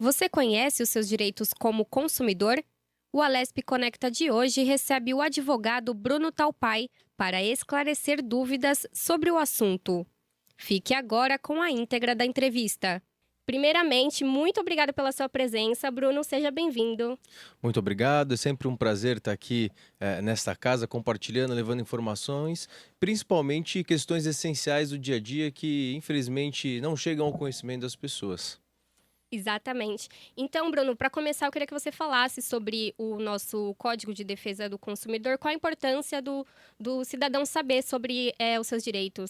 Você conhece os seus direitos como consumidor? O Alesp Conecta de hoje recebe o advogado Bruno Talpai para esclarecer dúvidas sobre o assunto. Fique agora com a íntegra da entrevista. Primeiramente, muito obrigada pela sua presença, Bruno, seja bem-vindo. Muito obrigado, é sempre um prazer estar aqui nesta casa, compartilhando, levando informações, principalmente questões essenciais do dia a dia que, infelizmente, não chegam ao conhecimento das pessoas. Exatamente. Então, Bruno, para começar, eu queria que você falasse sobre o nosso Código de Defesa do Consumidor, qual a importância do cidadão saber sobre os seus direitos.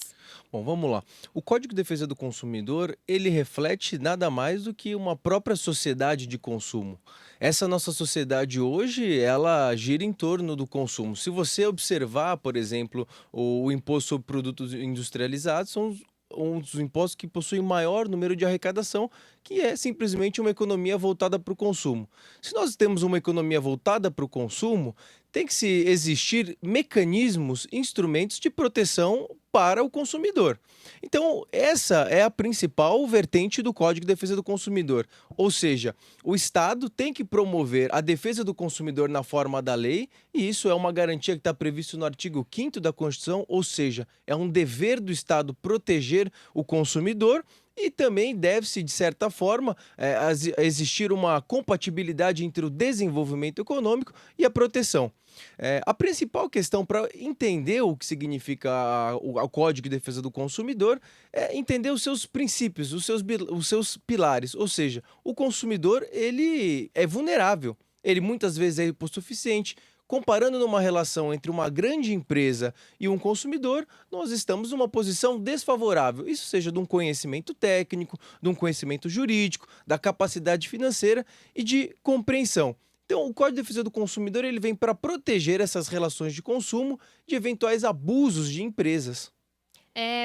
Bom, vamos lá. O Código de Defesa do Consumidor, ele reflete nada mais do que uma própria sociedade de consumo. Essa nossa sociedade hoje, ela gira em torno do consumo. Se você observar, por exemplo, o imposto sobre produtos industrializados, são um dos impostos que possui maior número de arrecadação, que é simplesmente uma economia voltada para o consumo. Se nós temos uma economia voltada para o consumo, tem que se existir mecanismos, instrumentos de proteção para o consumidor. Então, essa é a principal vertente do Código de Defesa do Consumidor. Ou seja, o Estado tem que promover a defesa do consumidor na forma da lei, e isso é uma garantia que está previsto no artigo 5º da Constituição, ou seja, é um dever do Estado proteger o consumidor. E também deve-se, de certa forma, existir uma compatibilidade entre o desenvolvimento econômico e a proteção. A principal questão para entender o que significa o Código de Defesa do Consumidor é entender os seus princípios, os seus pilares. Ou seja, o consumidor ele é vulnerável, ele muitas vezes é hipossuficiente. Comparando numa relação entre uma grande empresa e um consumidor, nós estamos numa posição desfavorável. Isso seja de um conhecimento técnico, de um conhecimento jurídico, da capacidade financeira e de compreensão. Então, o Código de Defesa do Consumidor ele vem para proteger essas relações de consumo de eventuais abusos de empresas.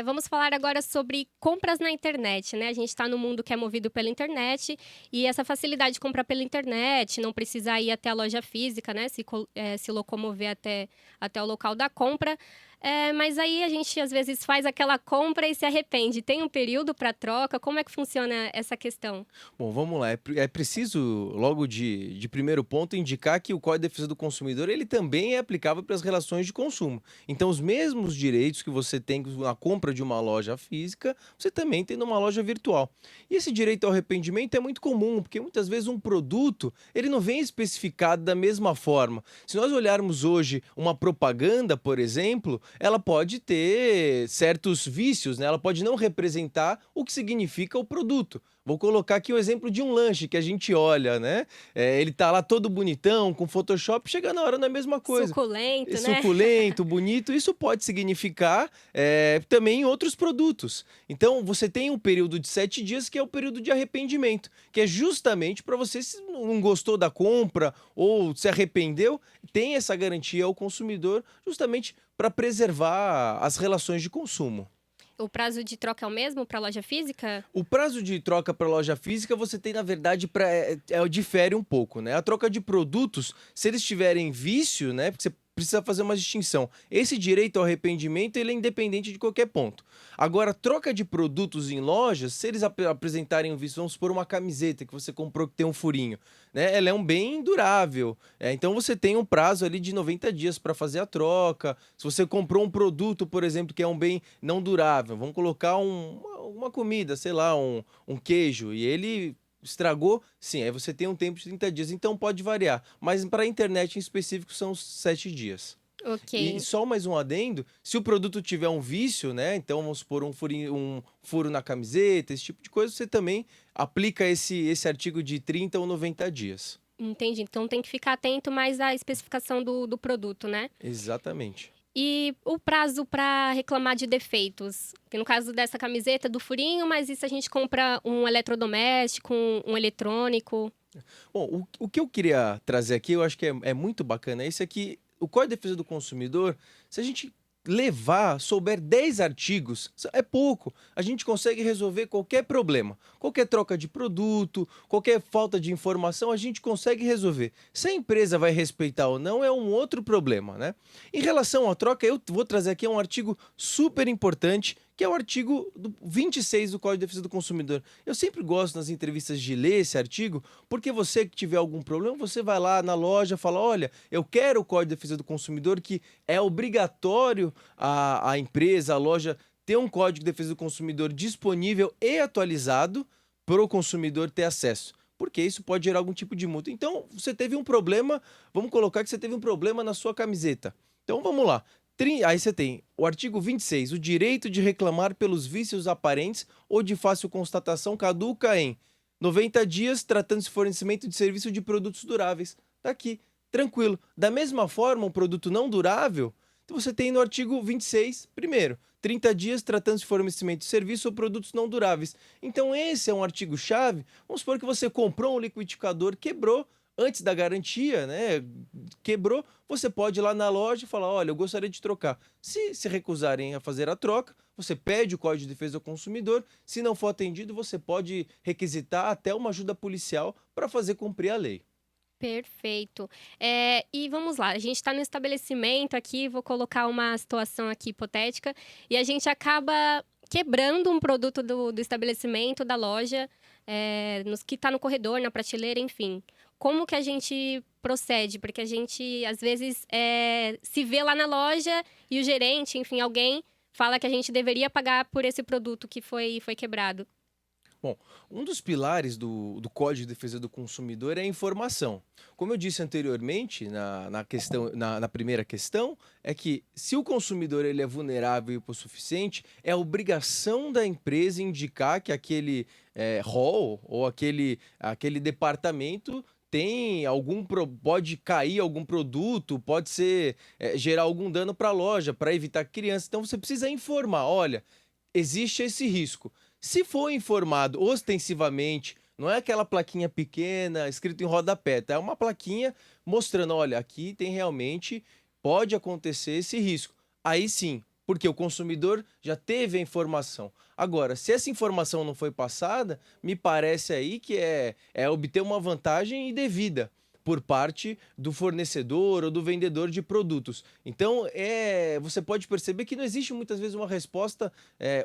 Vamos falar agora sobre compras na internet, né? A gente está no mundo que é movido pela internet e essa facilidade de comprar pela internet, não precisar ir até a loja física, né? Se locomover até o local da compra. Mas aí a gente, às vezes, faz aquela compra e se arrepende. Tem um período para troca? Como é que funciona essa questão? Bom, vamos lá. É preciso, logo de primeiro ponto, indicar que o Código de Defesa do Consumidor ele também é aplicável para as relações de consumo. Então, os mesmos direitos que você tem na compra de uma loja física, você também tem numa loja virtual. E esse direito ao arrependimento é muito comum, porque muitas vezes um produto ele não vem especificado da mesma forma. Se nós olharmos hoje uma propaganda, por exemplo, ela pode ter certos vícios, né? Ela pode não representar o que significa o produto. Vou colocar aqui o exemplo de um lanche que a gente olha, né? Ele tá lá todo bonitão, com Photoshop, chega na hora não é a mesma coisa. Suculento, né? Suculento, bonito, isso pode significar também em outros produtos. Então, você tem um período de 7 dias que é o período de arrependimento, que é justamente para você, se não gostou da compra ou se arrependeu, tem essa garantia ao consumidor justamente para preservar as relações de consumo. O prazo de troca é o mesmo para a loja física? O prazo de troca para loja física você tem, na verdade, difere um pouco, né? A troca de produtos, se eles tiverem vício, né? Porque você precisa fazer uma distinção. Esse direito ao arrependimento ele é independente de qualquer ponto. Agora, troca de produtos em lojas, se eles apresentarem um vício, vamos supor uma camiseta que você comprou que tem um furinho, né? Ela é um bem durável. Então você tem um prazo ali de 90 dias para fazer a troca. Se você comprou um produto, por exemplo, que é um bem não durável, vamos colocar uma comida, sei lá, um queijo, e ele estragou, sim, aí você tem um tempo de 30 dias, então pode variar. Mas para a internet em específico são 7 dias. Ok. E só mais um adendo, se o produto tiver um vício, né? Então vamos supor um furo na camiseta, esse tipo de coisa, você também aplica esse artigo de 30 ou 90 dias. Entendi. Então tem que ficar atento mais à especificação do produto, né? Exatamente. E o prazo para reclamar de defeitos? Que no caso dessa camiseta do furinho, mas e se a gente compra um eletrodoméstico, um eletrônico? Bom, o que eu queria trazer aqui, eu acho que é muito bacana, isso aqui, o Código de Defesa do Consumidor, se a gente souber 10 artigos, é pouco. A gente consegue resolver qualquer problema. Qualquer troca de produto, qualquer falta de informação, a gente consegue resolver. Se a empresa vai respeitar ou não, é um outro problema, né? Em relação à troca, eu vou trazer aqui um artigo super importante que é o artigo 26 do Código de Defesa do Consumidor. Eu sempre gosto nas entrevistas de ler esse artigo, porque você que tiver algum problema, você vai lá na loja e fala, olha, eu quero o Código de Defesa do Consumidor, que é obrigatório a empresa, a loja, ter um Código de Defesa do Consumidor disponível e atualizado para o consumidor ter acesso. Porque isso pode gerar algum tipo de multa. Então, você teve um problema, vamos colocar que você teve um problema na sua camiseta. Então, vamos lá. Aí você tem o artigo 26, o direito de reclamar pelos vícios aparentes ou de fácil constatação caduca em 90 dias, tratando-se de fornecimento de serviço de produtos duráveis. Tá aqui, tranquilo. Da mesma forma, um produto não durável, então você tem no artigo 26, primeiro, 30 dias, tratando-se de fornecimento de serviço ou produtos não duráveis. Então esse é um artigo-chave. Vamos supor que você comprou um liquidificador, quebrou, antes da garantia, né? Quebrou, você pode ir lá na loja e falar, olha, eu gostaria de trocar. Se se recusarem a fazer a troca, você pede o Código de Defesa do Consumidor. Se não for atendido, você pode requisitar até uma ajuda policial para fazer cumprir a lei. Perfeito. E vamos lá, a gente está no estabelecimento aqui, vou colocar uma situação aqui hipotética, e a gente acaba quebrando um produto do estabelecimento, da loja, que está no corredor, na prateleira, enfim. Como que a gente procede? Porque a gente, às vezes, se vê lá na loja e o gerente, enfim, alguém fala que a gente deveria pagar por esse produto que foi quebrado. Bom, um dos pilares do Código de Defesa do Consumidor é a informação. Como eu disse anteriormente, na primeira questão, é que se o consumidor ele é vulnerável e hipossuficiente, é obrigação da empresa indicar que aquele hall ou aquele departamento tem pode cair algum produto, pode ser gerar algum dano para a loja, para evitar crianças. Então você precisa informar, olha, existe esse risco. Se for informado ostensivamente, não é aquela plaquinha pequena escrito em rodapé, tá? É uma plaquinha mostrando, olha, aqui tem realmente, pode acontecer esse risco. Aí sim, porque o consumidor já teve a informação. Agora, se essa informação não foi passada, me parece aí que é obter uma vantagem indevida por parte do fornecedor ou do vendedor de produtos. Então, você pode perceber que não existe muitas vezes uma resposta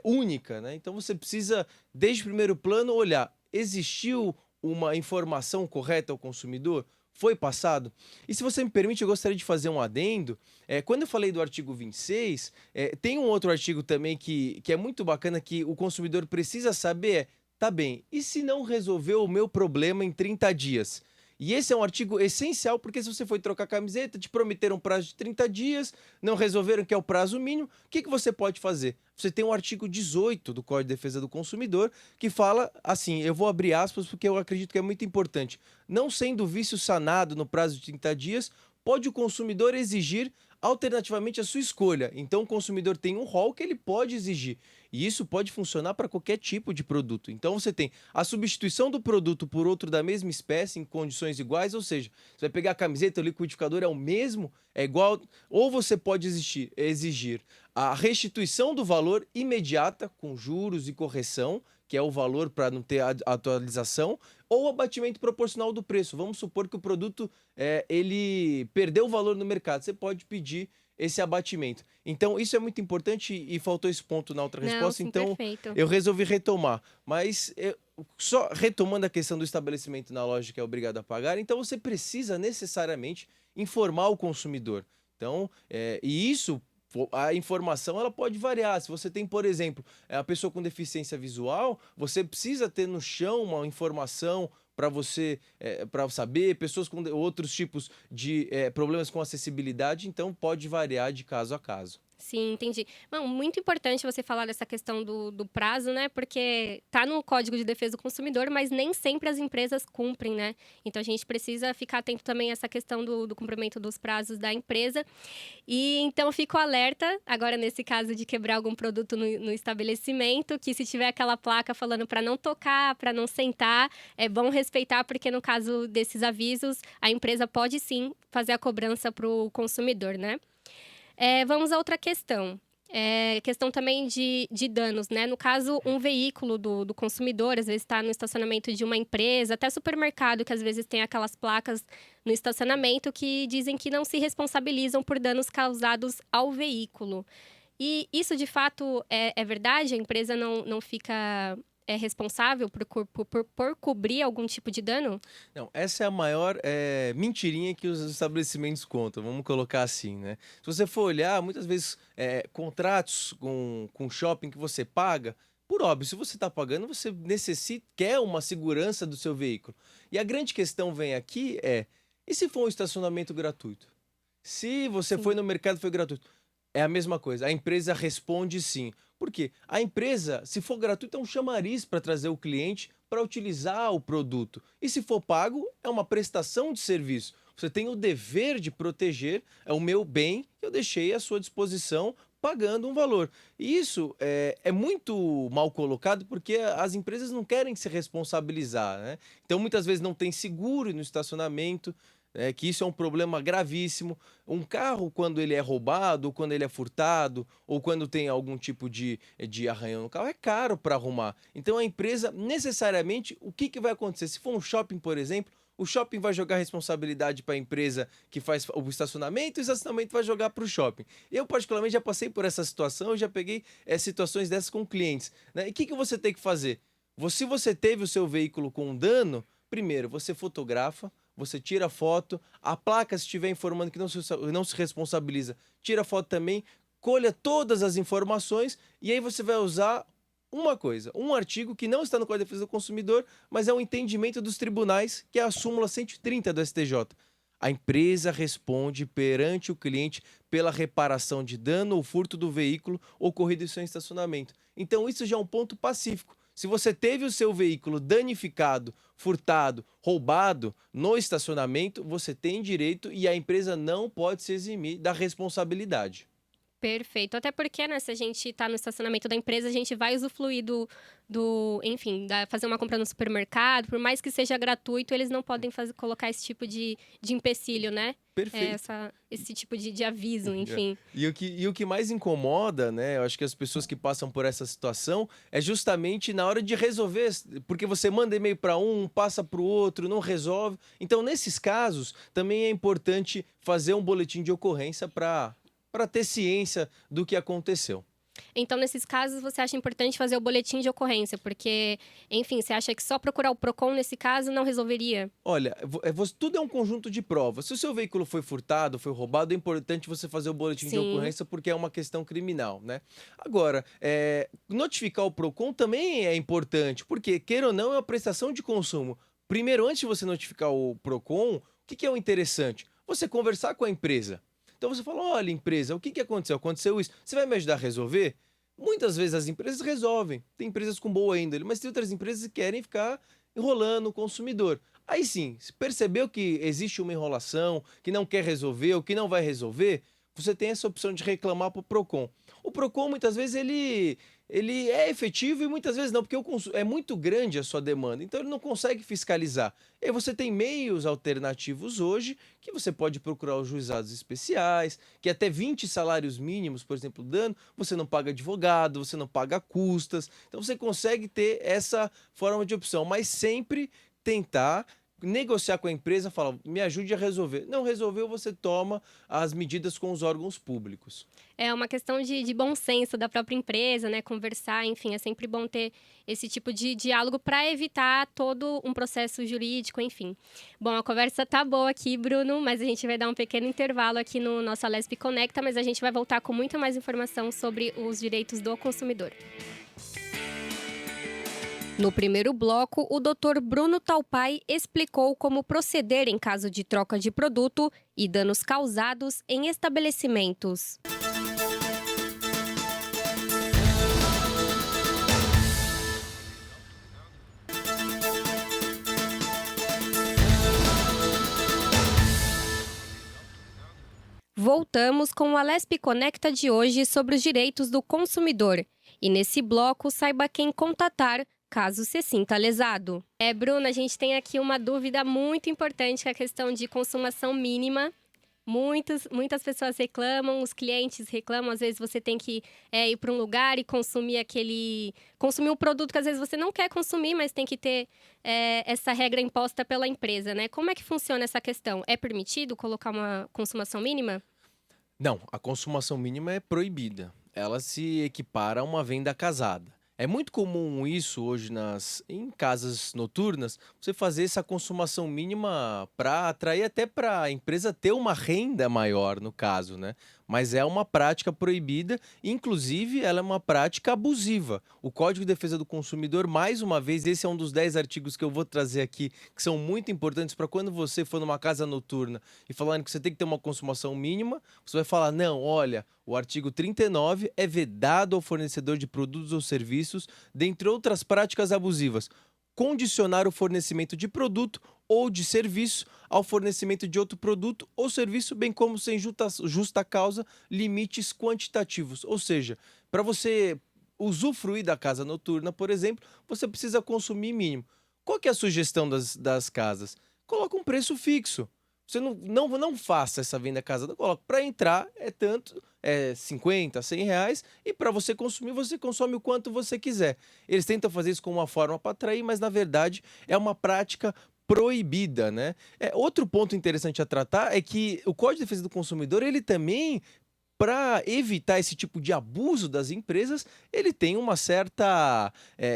única, né? Então, você precisa, desde o primeiro plano, olhar, existiu uma informação correta ao consumidor? Foi passado? E se você me permite, eu gostaria de fazer um adendo. Quando eu falei do artigo 26, tem um outro artigo também que é muito bacana, que o consumidor precisa saber, tá bem, e se não resolver o meu problema em 30 dias? E esse é um artigo essencial, porque se você foi trocar camiseta, te prometeram um prazo de 30 dias, não resolveram que é o prazo mínimo, o que você pode fazer? Você tem o artigo 18 do Código de Defesa do Consumidor, que fala assim, eu vou abrir aspas porque eu acredito que é muito importante. Não sendo o vício sanado no prazo de 30 dias, pode o consumidor exigir alternativamente a sua escolha. Então o consumidor tem um rol que ele pode exigir. E isso pode funcionar para qualquer tipo de produto. Então você tem a substituição do produto por outro da mesma espécie em condições iguais, ou seja, você vai pegar a camiseta, o liquidificador é o mesmo, é igual, ou você pode exigir a restituição do valor imediata com juros e correção, que é o valor para não ter atualização, ou abatimento proporcional do preço. Vamos supor que o produto ele perdeu o valor no mercado, você pode pedir esse abatimento. Então, isso é muito importante e faltou esse ponto na outra resposta, Sim, então perfeito. eu resolvi retomar. Mas só retomando a questão do estabelecimento na loja que é obrigado a pagar, então você precisa necessariamente informar o consumidor. Então, e isso, a informação ela pode variar. Se você tem, por exemplo, a pessoa com deficiência visual, você precisa ter no chão uma informação para você para saber, pessoas com outros tipos de problemas com acessibilidade, então pode variar de caso a caso. Sim, entendi. Bom, muito importante você falar dessa questão do prazo, né? Porque tá no Código de Defesa do Consumidor, mas nem sempre as empresas cumprem, né? Então a gente precisa ficar atento também a essa questão do cumprimento dos prazos da empresa. E então fico alerta, agora nesse caso de quebrar algum produto no estabelecimento, que se tiver aquela placa falando para não tocar, para não sentar, é bom respeitar, porque no caso desses avisos, a empresa pode sim fazer a cobrança para o consumidor, né? Vamos a outra questão. Questão também de danos, né? No caso, um veículo do consumidor, às vezes está no estacionamento de uma empresa, até supermercado, que às vezes tem aquelas placas no estacionamento que dizem que não se responsabilizam por danos causados ao veículo. E isso, de fato, é verdade? A empresa não fica responsável por cobrir algum tipo de dano? Não, essa é a maior mentirinha que os estabelecimentos contam, vamos colocar assim, né? Se você for olhar, muitas vezes contratos com shopping que você paga, por óbvio, se você está pagando, você quer uma segurança do seu veículo. E a grande questão vem aqui e se for um estacionamento gratuito? Se você foi Sim. no mercado e foi gratuito? É a mesma coisa, a empresa responde sim. Por quê? A empresa, se for gratuito, é um chamariz para trazer o cliente para utilizar o produto. E se for pago, é uma prestação de serviço. Você tem o dever de proteger, é o meu bem que eu deixei à sua disposição pagando um valor. E isso é muito mal colocado porque as empresas não querem se responsabilizar, né? Então muitas vezes não tem seguro no estacionamento, que isso é um problema gravíssimo. Um carro, quando ele é roubado, ou quando ele é furtado, ou quando tem algum tipo de arranhão no carro, é caro para arrumar. Então a empresa, necessariamente, o que vai acontecer? Se for um shopping, por exemplo, o shopping vai jogar responsabilidade para a empresa que faz o estacionamento, e o estacionamento vai jogar para o shopping. Eu, particularmente, já passei por essa situação, eu já peguei situações dessas com clientes, né? E o que você tem que fazer? Se você teve o seu veículo com dano, primeiro, você fotografa, você tira foto, a placa, se estiver informando que não se responsabiliza, tira foto também, colha todas as informações e aí você vai usar uma coisa, um artigo que não está no Código de Defesa do Consumidor, mas é um entendimento dos tribunais, que é a súmula 130 do STJ. A empresa responde perante o cliente pela reparação de dano ou furto do veículo ocorrido em seu estacionamento. Então isso já é um ponto pacífico. Se você teve o seu veículo danificado, furtado, roubado no estacionamento, você tem direito e a empresa não pode se eximir da responsabilidade. Perfeito. Até porque, né, se a gente tá no estacionamento da empresa, a gente vai usufruir enfim, fazer uma compra no supermercado, por mais que seja gratuito, eles não podem colocar esse tipo de empecilho, né? Perfeito. Esse tipo de aviso, É. enfim. E o que mais incomoda, né? Eu acho que as pessoas que passam por essa situação é justamente na hora de resolver, porque você manda e-mail para um, passa para o outro, não resolve. Então, nesses casos, também é importante fazer um boletim de ocorrência para ter ciência do que aconteceu. Então, nesses casos, você acha importante fazer o boletim de ocorrência, porque, enfim, você acha que só procurar o PROCON nesse caso não resolveria? Olha, tudo é um conjunto de provas. Se o seu veículo foi furtado, foi roubado, é importante você fazer o boletim de Sim. ocorrência porque é uma questão criminal, né? Agora, notificar o PROCON também é importante, porque, queira ou não, é uma prestação de consumo. Primeiro, antes de você notificar o PROCON, o que é o interessante? Você conversar com a empresa. Então você fala, olha, empresa, o que aconteceu? Aconteceu isso. Você vai me ajudar a resolver? Muitas vezes as empresas resolvem. Tem empresas com boa índole, mas tem outras empresas que querem ficar enrolando o consumidor. Aí sim, se percebeu que existe uma enrolação, que não quer resolver ou que não vai resolver, você tem essa opção de reclamar para o PROCON. O PROCON, muitas vezes, ele é efetivo e muitas vezes não, porque é muito grande a sua demanda, então ele não consegue fiscalizar. E aí você tem meios alternativos hoje, que você pode procurar os juizados especiais, que até 20 salários mínimos, por exemplo, dano, você não paga advogado, você não paga custas, então você consegue ter essa forma de opção, mas sempre tentar negociar com a empresa, falar, me ajude a resolver. Não resolveu, você toma as medidas com os órgãos públicos. É uma questão de bom senso da própria empresa, né? Conversar, enfim, é sempre bom ter esse tipo de diálogo para evitar todo um processo jurídico, enfim. Bom, a conversa tá boa aqui, Bruno, mas a gente vai dar um pequeno intervalo aqui no nosso Alesp Conecta, mas a gente vai voltar com muita mais informação sobre os direitos do consumidor. No primeiro bloco, o Dr. Bruno Taupai explicou como proceder em caso de troca de produto e danos causados em estabelecimentos. Voltamos com o Alesp Conecta de hoje sobre os direitos do consumidor. E nesse bloco, saiba quem contatar caso se sinta lesado. Bruna, a gente tem aqui uma dúvida muito importante, que é a questão de consumação mínima. Muitas pessoas reclamam, os clientes reclamam, às vezes você tem que ir para um lugar e consumir um produto que às vezes você não quer consumir, mas tem que ter essa regra imposta pela empresa, né? Como é que funciona essa questão? É permitido colocar uma consumação mínima? Não, a consumação mínima é proibida. ela se equipara a uma venda casada. É muito comum isso hoje em casas noturnas, você fazer essa consumação mínima para atrair até para a empresa ter uma renda maior, no caso, né? Mas é uma prática proibida, inclusive ela é uma prática abusiva. O Código de Defesa do Consumidor, mais uma vez, esse é um dos 10 artigos que eu vou trazer aqui, que são muito importantes para quando você for numa casa noturna e falarem que você tem que ter uma consumação mínima, você vai falar: não, olha, o artigo 39 é vedado ao fornecedor de produtos ou serviços, dentre outras práticas abusivas, condicionar o fornecimento de produto ou de serviço ao fornecimento de outro produto ou serviço, bem como sem justa causa, limites quantitativos. Ou seja, para você usufruir da casa noturna, por exemplo, você precisa consumir mínimo. Qual que é a sugestão das casas? Coloca um preço fixo. Você não faça essa venda casada, coloca. Para entrar é tanto, é 50, 100 reais, e para você consumir, você consome o quanto você quiser. Eles tentam fazer isso como uma forma para atrair, mas na verdade é uma prática proibida, né? Outro ponto interessante a tratar é que o Código de Defesa do Consumidor, ele também, para evitar esse tipo de abuso das empresas, ele tem uma certa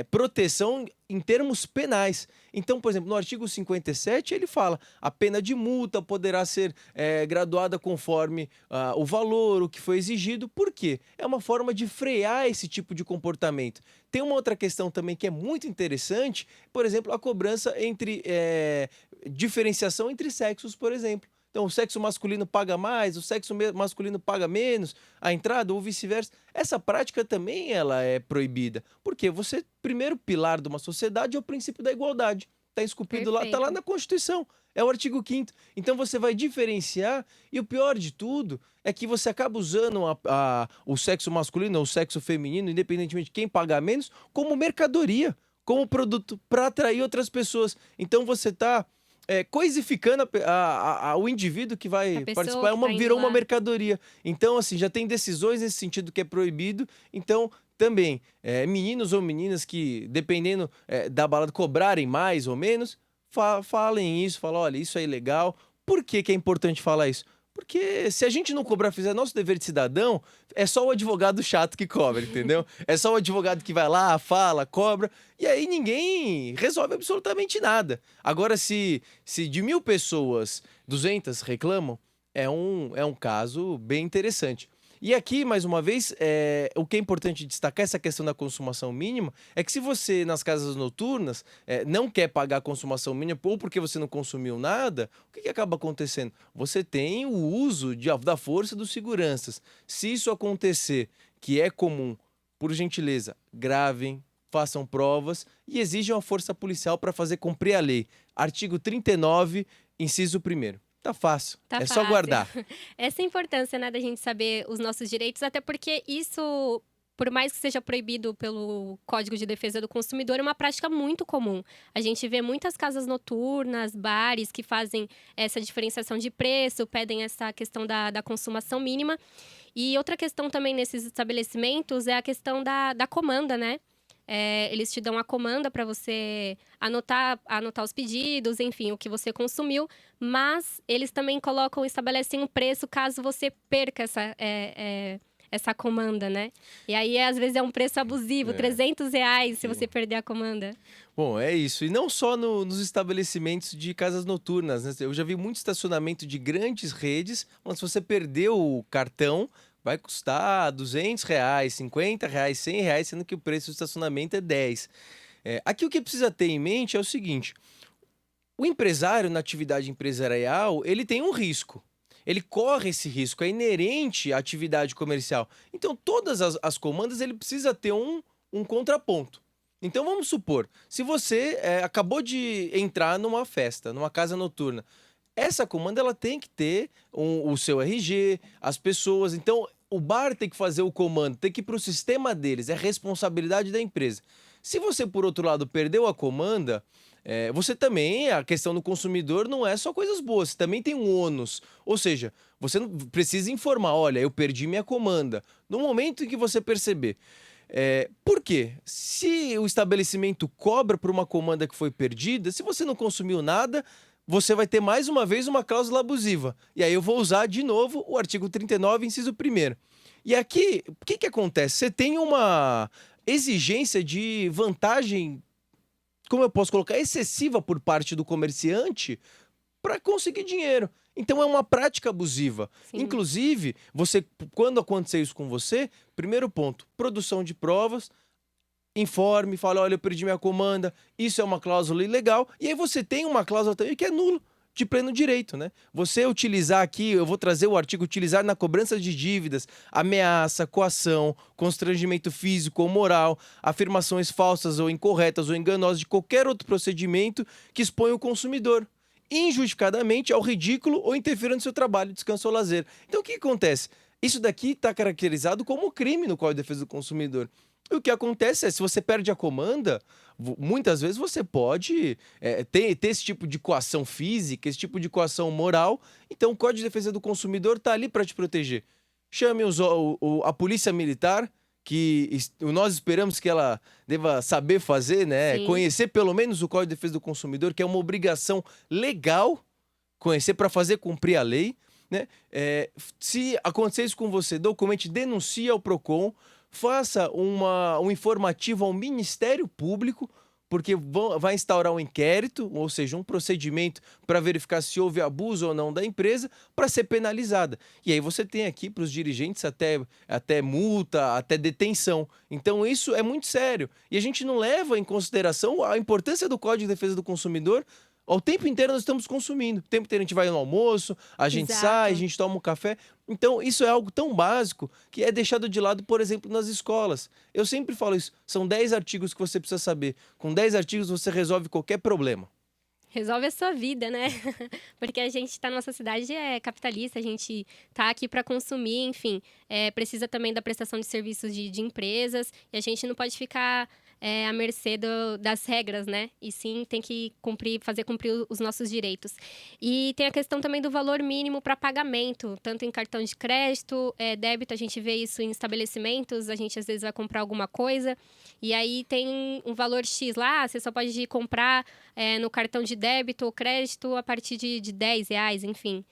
proteção em termos penais. Então, por exemplo, no artigo 57, ele fala: a pena de multa poderá ser graduada conforme o valor, o que foi exigido. Por quê? É uma forma de frear esse tipo de comportamento. Tem uma outra questão também que é muito interessante, por exemplo, a cobrança entre diferenciação entre sexos, por exemplo. Então, o sexo masculino paga mais, o sexo masculino paga menos, a entrada ou vice-versa. Essa prática também ela é proibida. Porque você, primeiro pilar de uma sociedade é o princípio da igualdade. Está esculpido lá, está lá Perfeito. na Constituição. É o artigo 5º. Então você vai diferenciar, e o pior de tudo é que você acaba usando o sexo masculino ou o sexo feminino, independentemente de quem pagar menos, como mercadoria, como produto para atrair outras pessoas. Então você está coisificando o indivíduo que A vai pessoa participar, que tá indo virou uma lá. mercadoria. Então, assim, já tem decisões nesse sentido que é proibido. Então, também, meninos ou meninas que, dependendo da balada, cobrarem mais ou menos, falem isso, falem: olha, isso é ilegal. Por que que é importante falar isso? Porque se a gente não cobrar, fizer nosso dever de cidadão, é só o advogado chato que cobra, entendeu? É só o advogado que vai lá, fala, cobra, e aí ninguém resolve absolutamente nada. Agora, se de 1.000 pessoas, 200 reclamam, é um caso bem interessante. E aqui, mais uma vez, o que é importante destacar, essa questão da consumação mínima, é que se você, nas casas noturnas, não quer pagar a consumação mínima ou porque você não consumiu nada, o que acaba acontecendo? Você tem o uso da força dos seguranças. Se isso acontecer, que é comum, por gentileza, gravem, façam provas e exijam a força policial para fazer cumprir a lei. Artigo 39, inciso 1º. Tá fácil, Tá é só fácil. guardar. Essa é a importância, né, da gente saber os nossos direitos, até porque isso, por mais que seja proibido pelo Código de Defesa do Consumidor, é uma prática muito comum. A gente vê muitas casas noturnas, bares que fazem essa diferenciação de preço, pedem essa questão da consumação mínima. E outra questão também nesses estabelecimentos é a questão da comanda, né? Eles te dão a comanda para você anotar os pedidos, enfim, o que você consumiu, mas eles também estabelecem um preço caso você perca essa comanda, né? E aí, às vezes, é um preço abusivo, É. R$ 300 se Sim. você perder a comanda. Bom, é isso. E não só nos estabelecimentos de casas noturnas, né? Eu já vi muito estacionamento de grandes redes, onde se você perdeu o cartão, vai custar R$ 200, R$ 50, R$ 100, sendo que o preço do estacionamento é 10. Aqui o que precisa ter em mente é o seguinte: o empresário, na atividade empresarial, ele tem um risco. Ele corre esse risco, é inerente à atividade comercial. Então, todas as comandas, ele precisa ter um contraponto. Então, vamos supor, se você acabou de entrar numa festa, numa casa noturna, essa comanda ela tem que ter o seu RG, as pessoas. Então, o bar tem que fazer o comando, tem que ir para o sistema deles, é responsabilidade da empresa. Se você, por outro lado, perdeu a comanda, você também, a questão do consumidor não é só coisas boas, você também tem um ônus. Ou seja, você não precisa informar: olha, eu perdi minha comanda. No momento em que você perceber. Por quê? Se o estabelecimento cobra por uma comanda que foi perdida, se você não consumiu nada, você vai ter mais uma vez uma cláusula abusiva. E aí eu vou usar de novo o artigo 39, inciso 1º. E aqui, o que que acontece? Você tem uma exigência de vantagem, como eu posso colocar, excessiva por parte do comerciante para conseguir dinheiro. Então é uma prática abusiva. Sim. Inclusive, você, quando acontecer isso com você, primeiro ponto, produção de provas, informe, fala, olha, eu perdi minha comanda, isso é uma cláusula ilegal, e aí você tem uma cláusula também que é nulo, de pleno direito, né? Você utilizar aqui, eu vou trazer o artigo, utilizar na cobrança de dívidas, ameaça, coação, constrangimento físico ou moral, afirmações falsas ou incorretas ou enganosas de qualquer outro procedimento que exponha o consumidor injustificadamente ao ridículo ou interfira no seu trabalho, descanso ou lazer. Então o que acontece? Isso daqui está caracterizado como crime no Código de Defesa do Consumidor. E o que acontece é, se você perde a comanda, muitas vezes você pode ter esse tipo de coação física, esse tipo de coação moral. Então o Código de Defesa do Consumidor está ali para te proteger. Chame a Polícia Militar, que nós esperamos que ela deva saber fazer, né? Sim. Conhecer pelo menos o Código de Defesa do Consumidor, que é uma obrigação legal conhecer para fazer cumprir a lei, né? Se acontecer isso com você, documente, denuncie ao PROCON, faça um informativo ao Ministério Público, porque vai instaurar um inquérito, ou seja, um procedimento para verificar se houve abuso ou não da empresa, para ser penalizada. E aí você tem aqui para os dirigentes até multa, até detenção. Então isso é muito sério. E a gente não leva em consideração a importância do Código de Defesa do Consumidor. O tempo inteiro nós estamos consumindo. O tempo inteiro a gente vai no almoço, a gente sai, a Exato. gente toma um café. Então, isso é algo tão básico que é deixado de lado, por exemplo, nas escolas. Eu sempre falo isso. São 10 artigos que você precisa saber. Com 10 artigos você resolve qualquer problema. Resolve a sua vida, né? Porque a gente está numa sociedade capitalista, a gente tá aqui para consumir, enfim, precisa também da prestação de serviços de empresas e a gente não pode ficar à mercê das regras, né? E sim tem que fazer cumprir os nossos direitos. E tem a questão também do valor mínimo para pagamento, tanto em cartão de crédito, débito, a gente vê isso em estabelecimentos, a gente às vezes vai comprar alguma coisa e aí tem um valor X lá, você só pode comprar no cartão de débito ou crédito a partir de R$ 10, enfim.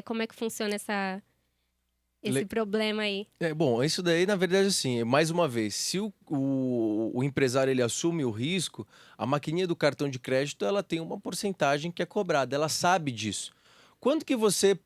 Como é que funciona esse problema aí? Bom, isso daí, na verdade, assim, mais uma vez, se o empresário ele assume o risco, a maquininha do cartão de crédito ela tem uma porcentagem que é cobrada, ela sabe disso. Quando que você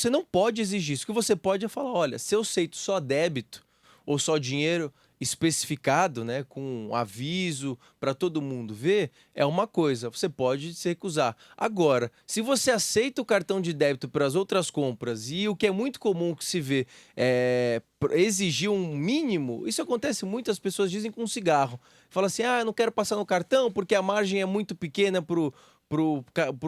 não pode exigir isso, o que você pode é falar, olha, se eu aceito só débito ou só dinheiro especificado, né, com aviso para todo mundo ver, é uma coisa, você pode se recusar. Agora, se você aceita o cartão de débito para as outras compras e o que é muito comum que se vê é exigir um mínimo, isso acontece muito, as pessoas dizem com cigarro. Fala assim, eu não quero passar no cartão porque a margem é muito pequena pro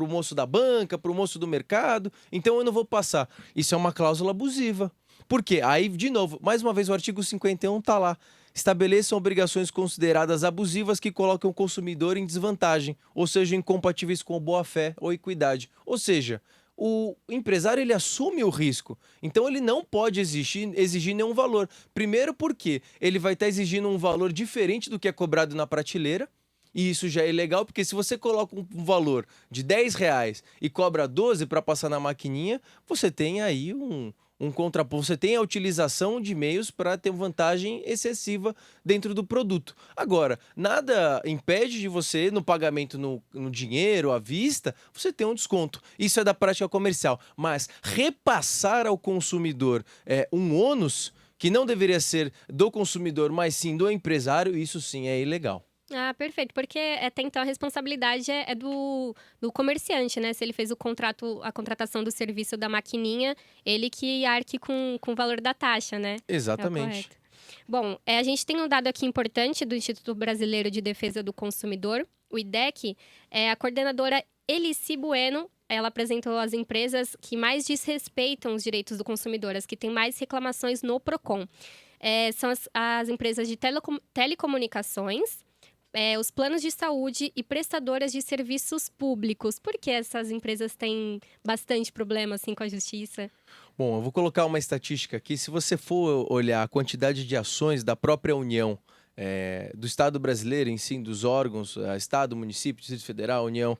moço da banca, pro moço do mercado, então eu não vou passar. Isso é uma cláusula abusiva. Por quê? Aí, de novo, mais uma vez, o artigo 51 está lá. Estabeleçam obrigações consideradas abusivas que colocam o consumidor em desvantagem, ou seja, incompatíveis com boa-fé ou equidade. Ou seja, o empresário ele assume o risco, então ele não pode exigir nenhum valor. Primeiro porque ele vai estar exigindo um valor diferente do que é cobrado na prateleira, e isso já é ilegal, porque se você coloca um valor de R$ 10 e cobra 12 para passar na maquininha, você tem aí um contraponto, você tem a utilização de meios para ter vantagem excessiva dentro do produto. Agora, nada impede de você, no pagamento no dinheiro, à vista, você ter um desconto. Isso é da prática comercial. Mas repassar ao consumidor um ônus que não deveria ser do consumidor, mas sim do empresário, isso sim é ilegal. Ah, perfeito, porque até então a responsabilidade é do comerciante, né? Se ele fez a contratação do serviço da maquininha, ele que arque com o valor da taxa, né? É o Exatamente. correto. Bom, a gente tem um dado aqui importante do Instituto Brasileiro de Defesa do Consumidor, o IDEC. A coordenadora Elici Bueno, ela apresentou as empresas que mais desrespeitam os direitos do consumidor, as que têm mais reclamações no PROCON. São as empresas de telecomunicações, os planos de saúde e prestadoras de serviços públicos. Por que essas empresas têm bastante problema assim, com a justiça? Bom, eu vou colocar uma estatística aqui. Se você for olhar a quantidade de ações da própria União, do Estado brasileiro, em si, dos órgãos, Estado, município, Distrito Federal, União,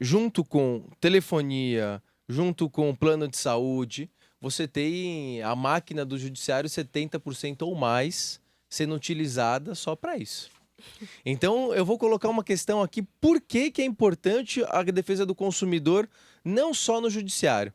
junto com telefonia, junto com plano de saúde, você tem a máquina do judiciário 70% ou mais sendo utilizada só para isso. Então, eu vou colocar uma questão aqui: por que que é importante a defesa do consumidor não só no judiciário?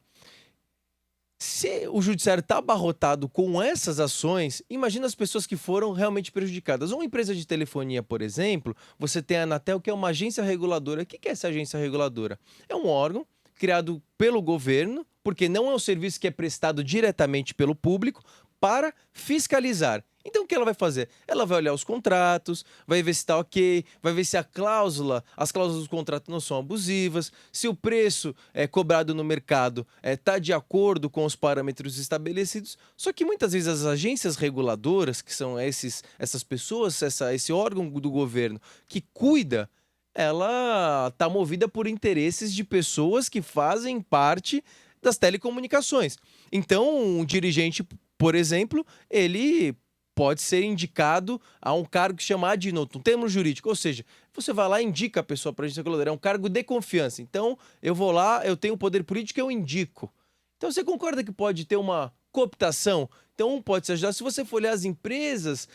Se o judiciário está abarrotado com essas ações, imagina as pessoas que foram realmente prejudicadas. Uma empresa de telefonia, por exemplo, você tem a Anatel, que é uma agência reguladora. O que que é essa agência reguladora? É um órgão criado pelo governo, porque não é um serviço que é prestado diretamente pelo público, para fiscalizar. Então, o que ela vai fazer? Ela vai olhar os contratos, vai ver se está ok, vai ver se as cláusulas do contrato não são abusivas, se o preço cobrado no mercado está de acordo com os parâmetros estabelecidos. Só que muitas vezes as agências reguladoras, que são essas pessoas, esse órgão do governo que cuida, ela está movida por interesses de pessoas que fazem parte das telecomunicações. Então, um dirigente, por exemplo, ele pode ser indicado a um cargo que se chama ad notam, um termo jurídico, ou seja, você vai lá e indica a pessoa para a agência reguladora, é um cargo de confiança. Então, eu vou lá, eu tenho poder político, eu indico. Então, você concorda que pode ter uma cooptação? Então, um pode se ajudar. Se você for olhar as empresas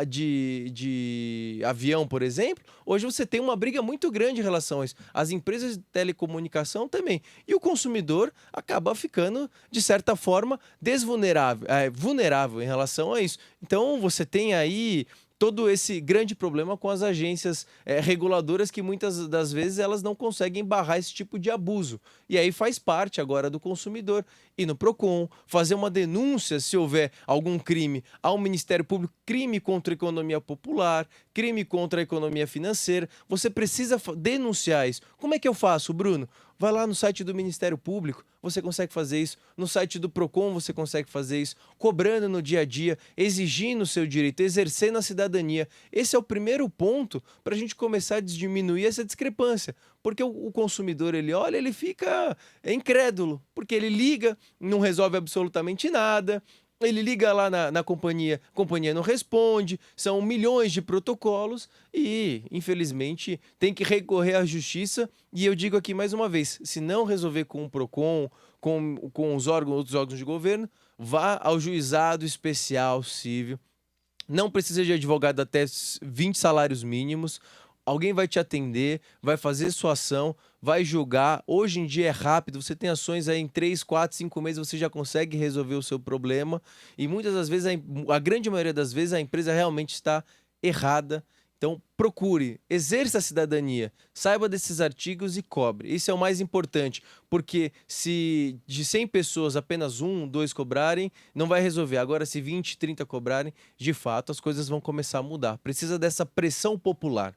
de avião, por exemplo, hoje você tem uma briga muito grande em relação a isso. As empresas de telecomunicação também. E o consumidor acaba ficando, de certa forma, vulnerável em relação a isso. Então, você tem aí todo esse grande problema com as agências reguladoras, que muitas das vezes elas não conseguem barrar esse tipo de abuso. E aí faz parte agora do consumidor ir no Procon, fazer uma denúncia se houver algum crime ao Ministério Público, crime contra a economia popular, crime contra a economia financeira. Você precisa denunciar isso. Como é que eu faço, Bruno? Vai lá no site do Ministério Público, você consegue fazer isso. No site do Procon você consegue fazer isso. Cobrando no dia a dia, exigindo o seu direito, exercendo a cidadania. Esse é o primeiro ponto para a gente começar a diminuir essa discrepância. Porque o consumidor, ele olha, ele fica incrédulo. Porque ele liga, não resolve absolutamente nada. Ele liga lá na companhia, a companhia não responde, são milhões de protocolos e, infelizmente, tem que recorrer à justiça. E eu digo aqui mais uma vez, se não resolver com o Procon, com os outros órgãos de governo, vá ao juizado especial civil. Não precisa de advogado até 20 salários mínimos. Alguém vai te atender, vai fazer sua ação, vai julgar. Hoje em dia é rápido, você tem ações aí em 3, 4, 5 meses, você já consegue resolver o seu problema. E muitas das vezes, a grande maioria das vezes, a empresa realmente está errada. Então, procure, exerça a cidadania, saiba desses artigos e cobre. Isso é o mais importante, porque se de 100 pessoas apenas 1, 2 cobrarem, não vai resolver. Agora, se 20, 30 cobrarem, de fato, as coisas vão começar a mudar. Precisa dessa pressão popular.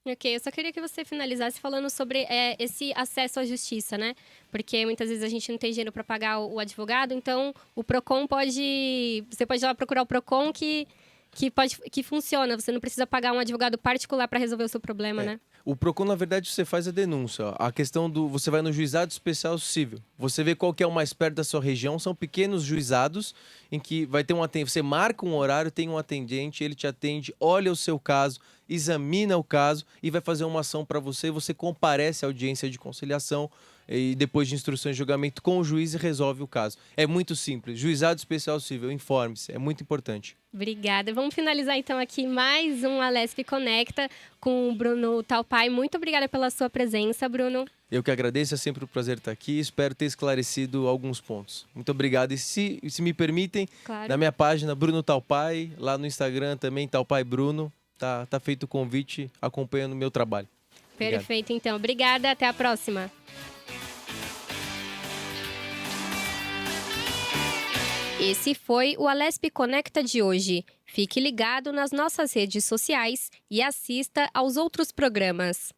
Ok, eu só queria que você finalizasse falando sobre esse acesso à justiça, né? Porque muitas vezes a gente não tem dinheiro para pagar o advogado, então o Procon você pode ir lá procurar o Procon que funciona. Você não precisa pagar um advogado particular para resolver o seu problema, né? O Procon, na verdade, você faz a denúncia. Ó. A questão você vai no juizado especial civil. Você vê qual que é o mais perto da sua região. São pequenos juizados em que vai ter um atendente. Você marca um horário, tem um atendente, ele te atende, olha o seu caso, examina o caso e vai fazer uma ação para você. Você comparece à audiência de conciliação e depois de instrução de julgamento com o juiz e resolve o caso. É muito simples. Juizado especial civil, informe-se. É muito importante. Obrigada. Vamos finalizar então aqui mais um Alesp Conecta com o Bruno Taupay. Muito obrigada pela sua presença, Bruno. Eu que agradeço, é sempre um prazer estar aqui. Espero ter esclarecido alguns pontos. Muito obrigado. E se me permitem, claro, na minha página Bruno Taupay, lá no Instagram também, Taupay Bruno, tá feito o convite, acompanhando o meu trabalho. Perfeito, então. Obrigada, até a próxima. Esse foi o Alesp Conecta de hoje. Fique ligado nas nossas redes sociais e assista aos outros programas.